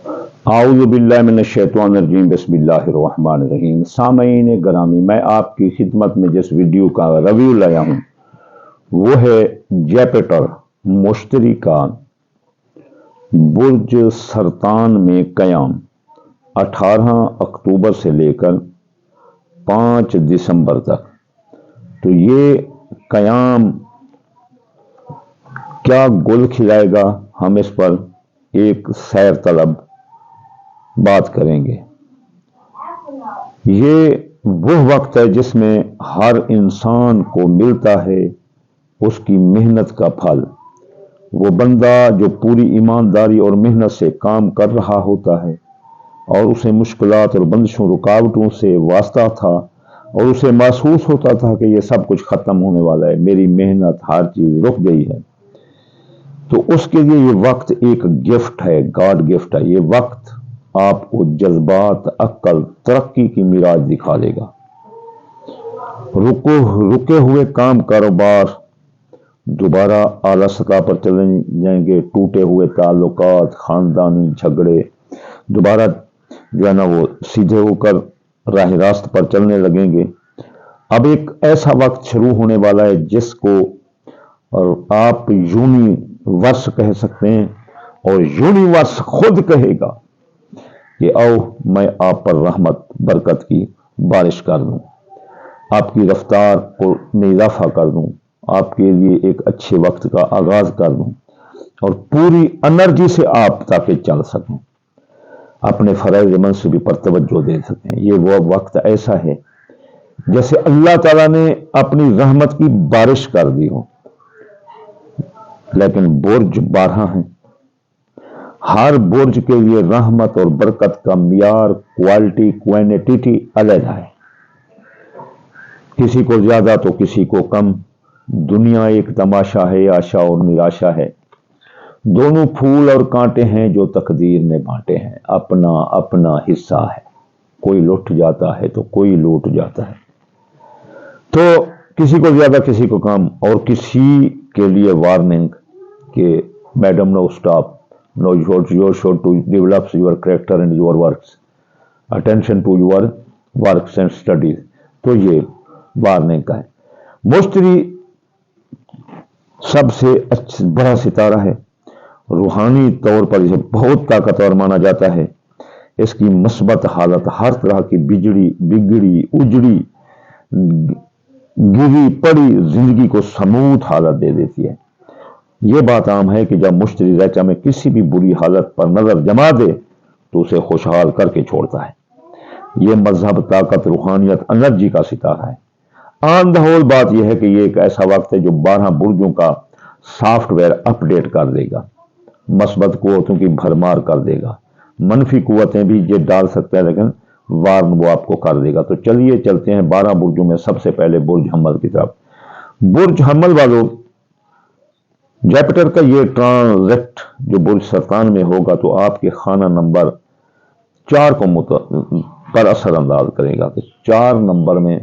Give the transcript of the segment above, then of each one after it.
اعوذ باللہ من الشیطان الرجیم بسم اللہ الرحمن الرحیم۔ سامعین گرامی، میں آپ کی خدمت میں جس ویڈیو کا ریویو لایا ہوں وہ ہے جیپٹر مشتری کا برج سرطان میں قیام 18 اکتوبر سے لے کر 5 دسمبر تک۔ تو یہ قیام کیا گل کھلائے گا، ہم اس پر ایک سیر طلب بات کریں گے۔ یہ وہ وقت ہے جس میں ہر انسان کو ملتا ہے اس کی محنت کا پھل۔ وہ بندہ جو پوری ایمانداری اور محنت سے کام کر رہا ہوتا ہے اور اسے مشکلات اور بندشوں رکاوٹوں سے واسطہ تھا اور اسے محسوس ہوتا تھا کہ یہ سب کچھ ختم ہونے والا ہے، میری محنت ہر چیز رک گئی ہے، تو اس کے لیے یہ وقت ایک گفٹ ہے، گاڈ گفٹ ہے۔ یہ وقت آپ کو جذبات، عقل، ترقی کی میراث دکھا دے گا۔ رکے ہوئے کام کاروبار دوبارہ اعلیٰ سطح پر چلے جائیں گے، ٹوٹے ہوئے تعلقات، خاندانی جھگڑے دوبارہ جو ہے نا وہ سیدھے ہو کر راہ راست پر چلنے لگیں گے۔ اب ایک ایسا وقت شروع ہونے والا ہے جس کو آپ یونیورس کہہ سکتے ہیں، اور یونیورس خود کہے گا کہ آؤ میں آپ پر رحمت برکت کی بارش کر دوں، آپ کی رفتار میں اضافہ کر دوں، آپ کے لیے ایک اچھے وقت کا آغاز کر دوں اور پوری انرجی سے آپ تاکہ چل سکیں، اپنے فرائض منصبی پر توجہ دے سکیں۔ یہ وہ وقت ایسا ہے جیسے اللہ تعالیٰ نے اپنی رحمت کی بارش کر دی ہو، لیکن برج 12 ہیں۔ ہر برج کے لیے رحمت اور برکت کا معیار، کوالٹی، کوانٹٹی علیحدہ ہے، کسی کو زیادہ تو کسی کو کم۔ دنیا ایک تماشا ہے، آشا اور نراشا ہے، دونوں پھول اور کانٹے ہیں جو تقدیر نے بانٹے ہیں، اپنا اپنا حصہ ہے، کوئی لٹ جاتا ہے تو کوئی لوٹ جاتا ہے، تو کسی کو زیادہ کسی کو کم۔ اور کسی کے لیے وارننگ کہ madam no stop, no, you should to develop your character and your works, attention to your works and studies۔ تو یہ وارننگ کا ہے۔ مشتری سب سے بڑا ستارہ ہے، روحانی طور پر اسے بہت طاقتور مانا جاتا ہے۔ اس کی مثبت حالت ہر طرح کی بگڑی اجڑی گری پڑی زندگی کو سموتھ حالت دے دیتی ہے۔ یہ بات عام ہے کہ جب مشتری ریچا میں کسی بھی بری حالت پر نظر جما دے تو اسے خوشحال کر کے چھوڑتا ہے۔ یہ مذہب، طاقت، روحانیت، انرجی کا ستارہ ہے۔ آن دا ہول بات یہ ہے کہ یہ ایک ایسا وقت ہے جو 12 برجوں کا سافٹ ویئر اپ ڈیٹ کر دے گا، مثبت قوتوں کی بھرمار کر دے گا، منفی قوتیں بھی یہ ڈال سکتا ہے لیکن وارن وہ آپ کو کر دے گا۔ تو چلیے چلتے ہیں 12 برجوں میں سب سے پہلے برج حمل کی طرف۔ برج حمل والوں، جیپٹر کا یہ ٹرانزٹ جو برج سرطان میں ہوگا تو آپ کے خانہ نمبر 4 کو پر اثر انداز کرے گا۔ تو 4 نمبر میں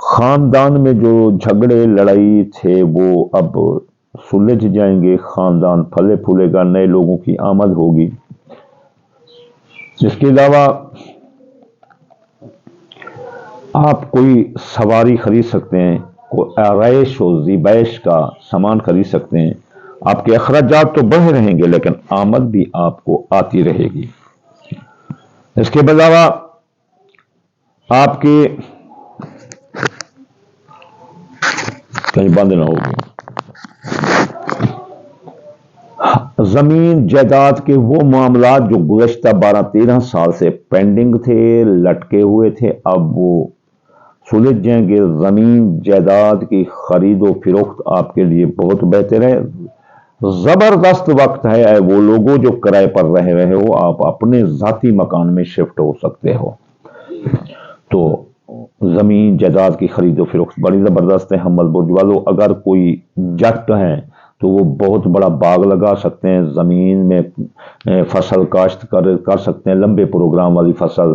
خاندان میں جو جھگڑے لڑائی تھے وہ اب سلجھ جائیں گے، خاندان پھلے پھولے گا، نئے لوگوں کی آمد ہوگی۔ اس کے علاوہ آپ کوئی سواری خرید سکتے ہیں، کوئی آرائش و زیبائش کا سامان خرید سکتے ہیں۔ آپ کے اخراجات تو بڑھے رہیں گے لیکن آمد بھی آپ کو آتی رہے گی۔ اس کے علاوہ آپ کے کہیں بند نہ ہوگی، زمین جائیداد کے وہ معاملات جو گزشتہ 12-13 سال سے پینڈنگ تھے، لٹکے ہوئے تھے، اب وہ سلجھ جائیں گے۔ زمین جائیداد کی خرید و فروخت آپ کے لیے بہت بہتر ہے، زبردست وقت ہے۔ وہ لوگوں جو کرائے پر رہ رہے ہو، آپ اپنے ذاتی مکان میں شفٹ ہو سکتے ہو۔ تو زمین جائیداد کی خرید و فروخت بڑی زبردست ہے۔ حمل برج والوں، اگر کوئی جٹ ہیں تو وہ بہت بڑا باغ لگا سکتے ہیں، زمین میں فصل کاشت کر سکتے ہیں، لمبے پروگرام والی فصل،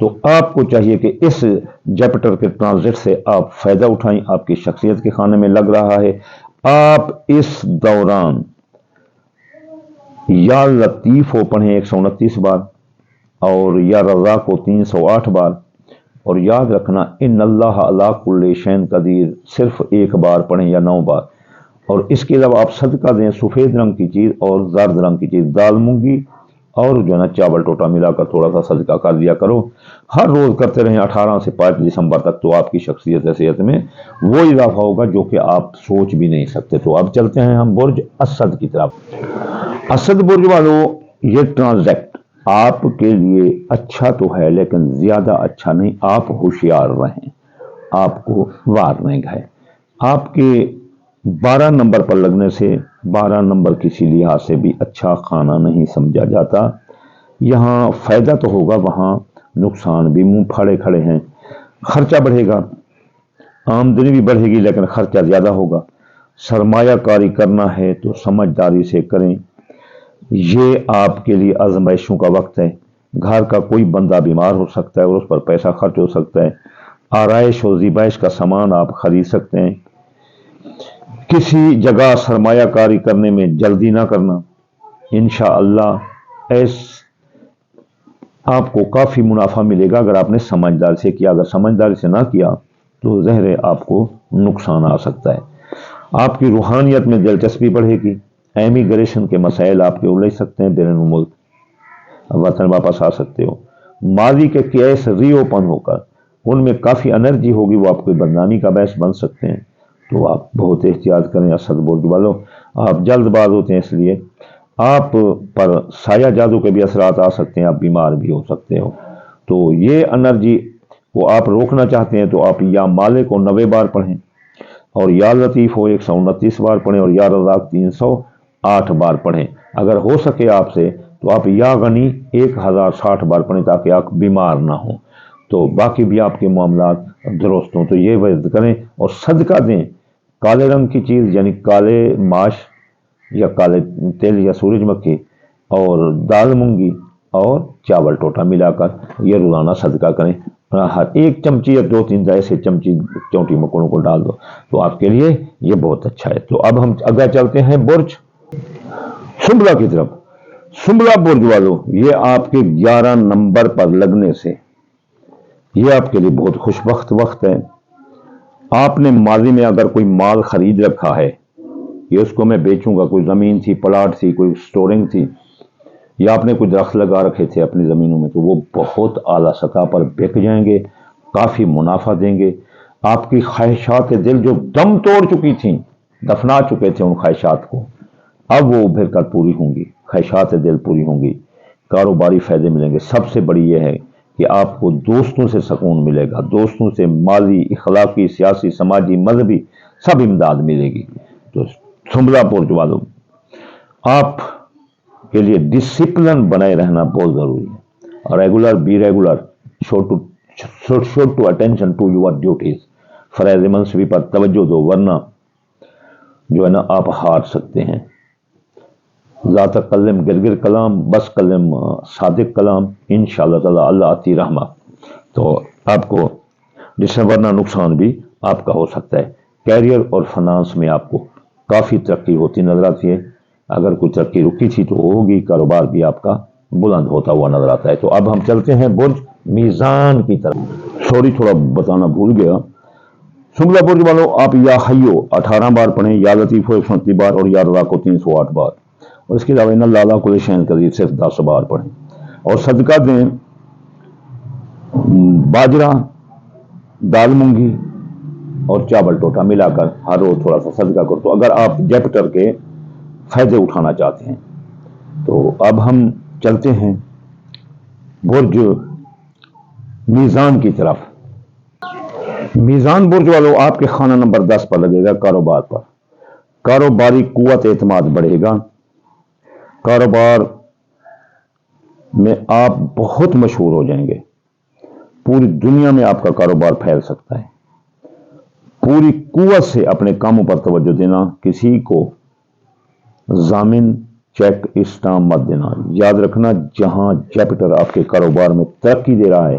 تو آپ کو چاہیے کہ اس جپٹر کے ٹرانزٹ سے آپ فائدہ اٹھائیں. آپ کی شخصیت کے خانے میں لگ رہا ہے. آپ اس دوران یا لطیف کو پڑھیں 129 بار اور یا رضا کو 308 بار. اور یاد رکھنا ان اللہ علی کل شیء قدیر صرف ایک بار پڑھیں یا 9 بار. اور اس کے علاوہ آپ صدقہ دیں سفید رنگ کی چیز اور زرد رنگ کی چیز، دال مونگی اور جو ہے نا چاول ٹوٹا ملا کر تھوڑا سا صدقہ کر دیا کرو. ہر روز کرتے رہیں 18 سے 5 دسمبر تک، تو آپ کی شخصیت صحت میں وہ اضافہ ہوگا جو کہ آپ سوچ بھی نہیں سکتے. تو اب چلتے ہیں ہم برج اسد کی طرف. اسد برج والوں، یہ ٹرانزیکٹ آپ کے لیے اچھا تو ہے لیکن زیادہ اچھا نہیں. آپ ہوشیار رہیں، آپ کو وارننگ ہے. آپ کے 12 نمبر پر لگنے سے 12 نمبر کسی لحاظ سے بھی اچھا خانہ نہیں سمجھا جاتا. یہاں فائدہ تو ہوگا، وہاں نقصان بھی منہ پھاڑے کھڑے ہیں. خرچہ بڑھے گا، آمدنی بھی بڑھے گی لیکن خرچہ زیادہ ہوگا. سرمایہ کاری کرنا ہے تو سمجھداری سے کریں. یہ آپ کے لیے آزمائشوں کا وقت ہے. گھر کا کوئی بندہ بیمار ہو سکتا ہے اور اس پر پیسہ خرچ ہو سکتا ہے. آرائش و زیبائش کا سامان آپ خرید سکتے ہیں. کسی جگہ سرمایہ کاری کرنے میں جلدی نہ کرنا. انشاءاللہ آپ کو کافی منافع ملے گا اگر آپ نے سمجھداری سے کیا. اگر سمجھداری سے نہ کیا تو ظاہر ہے آپ کو نقصان آ سکتا ہے. آپ کی روحانیت میں دلچسپی بڑھے گی. ایمیگریشن کے مسائل آپ کے الجھ سکتے ہیں، بیرون ملک وطن واپس آ سکتے ہو. ماضی کے کیس ری اوپن ہو کر ان میں کافی انرجی ہوگی، وہ آپ کو بدنامی کا باعث بن سکتے ہیں. تو آپ بہت احتیاط کریں. اسد برج والوں، آپ جلد باز ہوتے ہیں، اس لیے آپ پر سایہ جادو کے بھی اثرات آ سکتے ہیں، آپ بیمار بھی ہو سکتے ہو. تو یہ انرجی کو آپ روکنا چاہتے ہیں تو آپ یا مالک کو 90 بار پڑھیں اور یا لطیف ہو 129 بار پڑھیں اور یا رزاق 308 بار پڑھیں. اگر ہو سکے آپ سے تو آپ یا غنی 1060 بار پڑھیں تاکہ آپ بیمار نہ ہوں، تو باقی بھی آپ کے معاملات درست ہوں. تو یہ ورد کریں اور صدقہ دیں. کالے رنگ کی چیز یعنی کالے ماش یا کالے تیل یا سورج مکھی اور دال مونگی اور چاول ٹوٹا ملا کر یہ روزانہ صدقہ کریں. ہر ایک چمچی یا 2-3 ایسے چمچی چونٹی مکڑوں کو ڈال دو تو آپ کے لیے یہ بہت اچھا ہے. تو اب ہم اگر چلتے ہیں برج سنبلا کی طرف. سنبلا برج والوں، یہ آپ کے 11 نمبر پر لگنے سے یہ آپ کے لیے بہت خوشبخت وقت ہے. آپ نے ماضی میں اگر کوئی مال خرید رکھا ہے، یہ اس کو میں بیچوں گا، کوئی زمین تھی، پلاٹ تھی، کوئی سٹورنگ تھی، یا آپ نے کوئی درخت لگا رکھے تھے اپنی زمینوں میں، تو وہ بہت اعلیٰ سطح پر بک جائیں گے، کافی منافع دیں گے. آپ کی خواہشات دل جو دم توڑ چکی تھیں، دفنا چکے تھے ان خواہشات کو، اب وہ ابھر کر پوری ہوں گی. خواہشات دل پوری ہوں گی. کاروباری فائدے ملیں گے. سب سے بڑی یہ ہے کہ آپ کو دوستوں سے سکون ملے گا. دوستوں سے مالی، اخلاقی، سیاسی، سماجی، مذہبی سب امداد ملے گی. تو سنبلا برج والوں، آپ کے لیے ڈسپلن بنائے رہنا بہت ضروری ہے. Regular be regular, show to attention to your duties. فرائض منصبی پر توجہ دو ورنہ جو ہے نا آپ ہار سکتے ہیں. ذات کلم گرگر کلام، بس کلم صادق کلام، انشاءاللہ تعالی اللہ آتی رحمہ. تو آپ کو ورنہ نقصان بھی آپ کا ہو سکتا ہے. کیریئر اور فنانس میں آپ کو کافی ترقی ہوتی نظر آتی ہے. اگر کوئی ترقی رکی تھی تو ہوگی. کاروبار بھی آپ کا بلند ہوتا ہوا نظر آتا ہے. تو اب ہم چلتے ہیں برج میزان کی طرف. سوری، تھوڑا بتانا بھول گیا. سنبلا برج والوں، آپ یا حیو 18 بار پڑھیں، یا لطیف 129 بار اور یا رضا کو 308 بار. اور اس کے علاوہ ان اللہ کل شیء قدیر صرف 10 بار پڑھیں. اور صدقہ دیں باجرہ، دال مونگی اور چاول ٹوٹا ملا کر ہر روز تھوڑا سا صدقہ کرو. تو اگر آپ جپٹر کے فائدے اٹھانا چاہتے ہیں تو اب ہم چلتے ہیں برج میزان کی طرف. میزان برج والوں، آپ کے خانہ نمبر 10 پر لگے گا کاروبار پر. کاروباری قوت اعتماد بڑھے گا. کاروبار میں آپ بہت مشہور ہو جائیں گے. پوری دنیا میں آپ کا کاروبار پھیل سکتا ہے. پوری قوت سے اپنے کاموں پر توجہ دینا. کسی کو ضامن چیک اسٹامپ مت دینا. یاد رکھنا، جہاں جپٹر آپ کے کاروبار میں ترقی دے رہا ہے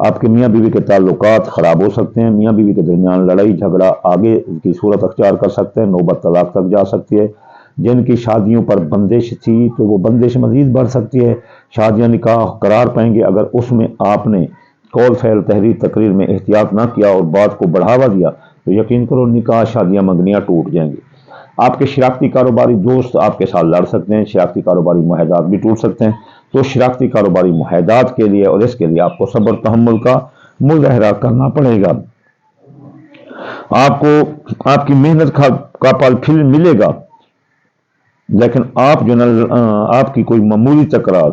آپ کے میاں بیوی کے تعلقات خراب ہو سکتے ہیں، میاں بیوی کے درمیان لڑائی جھگڑا آگے کی صورت اختیار کر سکتے ہیں، نوبت طلاق تک جا سکتی ہے۔ جن کی شادیوں پر بندش تھی تو وہ بندش مزید بڑھ سکتی ہے، شادیاں نکاح قرار پائیں گے اگر اس میں آپ نے قول فعل تحریر تقریر میں احتیاط نہ کیا اور بات کو بڑھاوا دیا تو یقین کرو نکاح شادیاں منگنیاں ٹوٹ جائیں گی۔ آپ کے شراکتی کاروباری دوست آپ کے ساتھ لڑ سکتے ہیں، شراکتی کاروباری معاہدات بھی ٹوٹ سکتے ہیں، تو شراکتی کاروباری معاہدات کے لیے اور اس کے لیے آپ کو صبر تحمل کا مظاہرہ کرنا پڑے گا۔ آپ کو آپ کی محنت کا پھل ملے گا، لیکن آپ جو آپ کی کوئی معمولی تکرار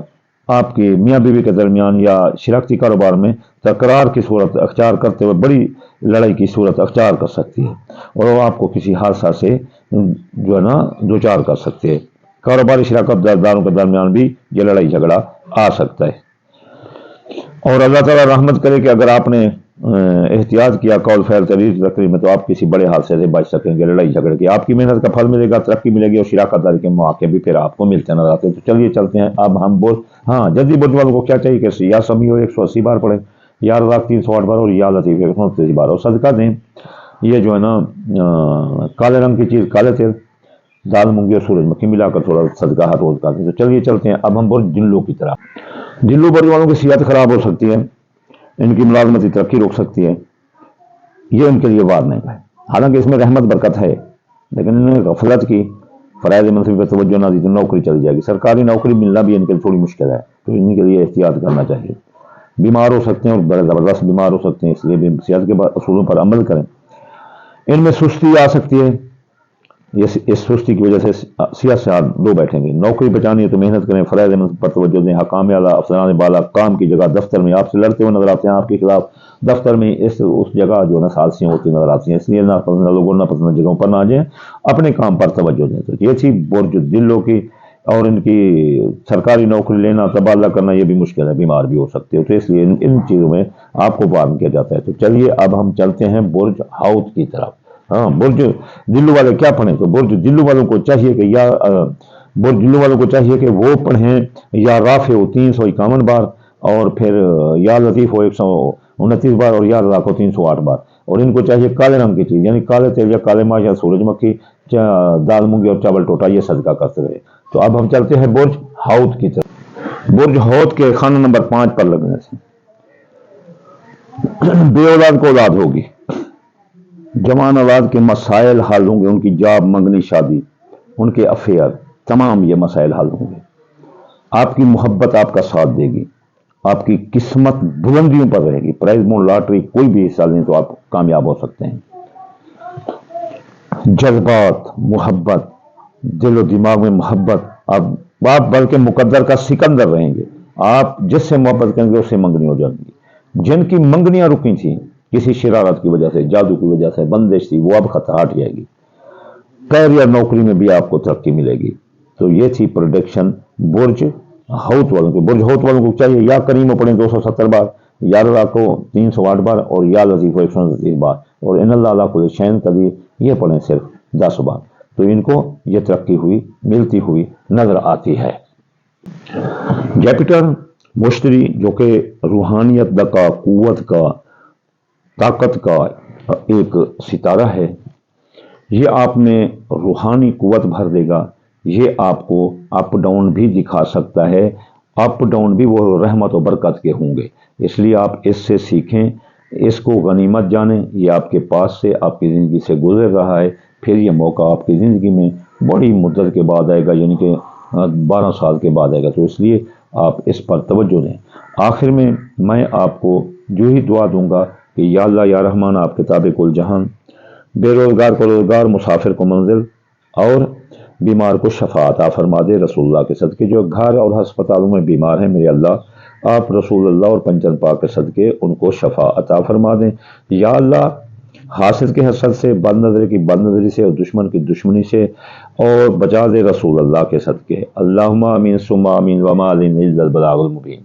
آپ کے میاں بیوی کے درمیان یا شراکتی کاروبار میں تکرار کی صورت اختیار کرتے ہوئے بڑی لڑائی کی صورت اختیار کر سکتی ہے اور وہ آپ کو کسی حادثہ سے جو ہے نا دوچار کر سکتے ہیں۔ کاروباری شراکت داروں کے درمیان بھی یہ لڑائی جھگڑا آ سکتا ہے، اور اللہ تعالیٰ رحمت کرے کہ اگر آپ نے احتیاط کیا قول فعل تقریر میں تو آپ کسی بڑے حادثے سے بچ سکیں گے، لڑائی جھگڑے کی آپ کی محنت کا پھل ملے گا، ترقی ملے گی اور شراکت داری کے مواقع بھی پھر آپ کو ملتے نظر آتے ہیں۔ تو چلیے چلتے ہیں اب ہم ہاں جلدی برج والوں کو کیا چاہیے کہ یا سمیع 180 بار پڑھیں، یا رزاق 308 بار اور یا لطیف 129 بار، اور صدقہ دیں۔ یہ جو ہے نا کالے رنگ کی چیز کالے تیل، دال مونگی اور سورج مکھی ملا کر تھوڑا صدقہ ہر روز کرتے ہیں۔ تو چلیے چلتے ہیں اب ہم برج جلو کی طرح۔ جلو برج والوں کی صحت خراب ہو سکتی ہے، ان کی ملازمتی ترقی روک سکتی ہے، یہ ان کے لیے وارننگ ہے۔ حالانکہ اس میں رحمت برکت ہے، لیکن انہوں نے غفلت کی، فرائض منصب پہ توجہ نہ دی تو نوکری چلی جائے گی۔ سرکاری نوکری ملنا بھی ان کے لیے تھوڑی مشکل ہے، تو ان کے لیے احتیاط کرنا چاہیے۔ بیمار ہو سکتے ہیں اور بڑے زبردست بیمار ہو سکتے ہیں، اس لیے بھی صحت کے اصولوں پر عمل کریں۔ ان میں سستی آ سکتی ہے، اس سستی کی وجہ سے سیاست سے دو بیٹھیں گے۔ نوکری بچانی ہے تو محنت کریں، فرائض منصب پر توجہ دیں۔ حکام اعلیٰ افسران بالا کام کی جگہ دفتر میں آپ سے لڑتے ہوئے نظر آتے ہیں، آپ کے خلاف دفتر میں اس جگہ جو ہے نا سازشیں ہوتی نظر آتی ہیں، اس لیے ناپسندیدہ لوگوں ناپسندیدہ جگہوں پر نہ جائیں، اپنے کام پر توجہ دیں۔ تو یہ تھی برج جلو کی، اور ان کی سرکاری نوکری لینا تبادلہ کرنا یہ بھی مشکل ہے، بیمار بھی ہو سکتے ہو، تو اس لیے ان چیزوں میں آپ کو وارن کیا جاتا ہے۔ تو چلیے اب ہم چلتے ہیں برج حوت کی طرف۔ ہاں برج جلو والے کیا پڑھیں؟ تو برج جلو والوں کو چاہیے کہ برج جلو والوں کو چاہیے کہ وہ پڑھیں یا رافع 351 بار، اور پھر یا لطیف 129 بار، اور یا رزاق 308 بار۔ اور ان کو چاہیے کالے رنگ کی چیز یعنی کالے تیل یا کالے ماش یا سورج مکھی، دال مونگی اور چاول ٹوٹا یہ صدقہ کرتے رہے۔ تو اب ہم چلتے ہیں برج حوت کی طرف۔ برج حوت کے خانہ نمبر 5 پر لگنے سے بے اولاد کو اولاد ہوگی، جوان اولاد کے مسائل حل ہوں گے، ان کی جاب منگنی شادی ان کے افیئر تمام یہ مسائل حل ہوں گے۔ آپ کی محبت آپ کا ساتھ دے گی، آپ کی قسمت بلندیوں پر رہے گی، پرائز مون لاٹری کوئی بھی حصہ لیں تو آپ کامیاب ہو سکتے ہیں۔ جذبات محبت دل و دماغ میں محبت، آپ بلکہ مقدر کا سکندر رہیں گے، آپ جس سے محبت کریں گے اس سے منگنی ہو جائیں گی۔ جن کی منگنیاں رکی تھیں کسی شرارت کی وجہ سے، جادو کی وجہ سے، بندش تھی، وہ اب خطا ہٹ جائے گی۔ کیریئر نوکری میں بھی آپ کو ترقی ملے گی۔ تو یہ تھی پروڈکشن برج حوت والوں کی۔ برج حوت والوں کو چاہیے یا کریم پڑھیں 270 بار، یا اللہ کو 308 بار، اور یا لطیف 129 بار، اور ان اللہ کل شیء قدیر یہ پڑھیں صرف 10 بار۔ تو ان کو یہ ترقی ہوئی ملتی ہوئی نظر آتی ہے۔ جیپیٹر مشتری جو کہ روحانیت کا، قوت کا، طاقت کا ایک ستارہ ہے، یہ آپ میں روحانی قوت بھر دے گا، یہ آپ کو اپ ڈاؤن بھی دکھا سکتا ہے، اپ ڈاؤن بھی وہ رحمت و برکت کے ہوں گے، اس لیے آپ اس سے سیکھیں، اس کو غنیمت جانیں۔ یہ آپ کے پاس سے آپ کی زندگی سے گزر رہا ہے، پھر یہ موقع آپ کی زندگی میں بڑی مدت کے بعد آئے گا، یعنی کہ 12 سال کے بعد آئے گا، تو اس لیے آپ اس پر توجہ دیں۔ آخر میں آپ کو جو ہی دعا دوں گا کہ یا اللہ یا رحمان آپ کتاب کل جہان، بے روزگار کو روزگار، مسافر کو منزل، اور بیمار کو شفا عطا فرما دے رسول اللہ کے صدقے۔ جو گھر اور ہسپتالوں میں بیمار ہیں میرے اللہ، آپ رسول اللہ اور پنجن پاک کے صدقے ان کو شفا عطا فرما دیں۔ یا اللہ حاسد کے حسد سے، بد نظری کی بد نظری سے، اور دشمن کی دشمنی سے، اور بچا دے رسول اللہ کے صدقے۔ اللہم آمین ثم آمین وما علینا الا البلاغ المبین۔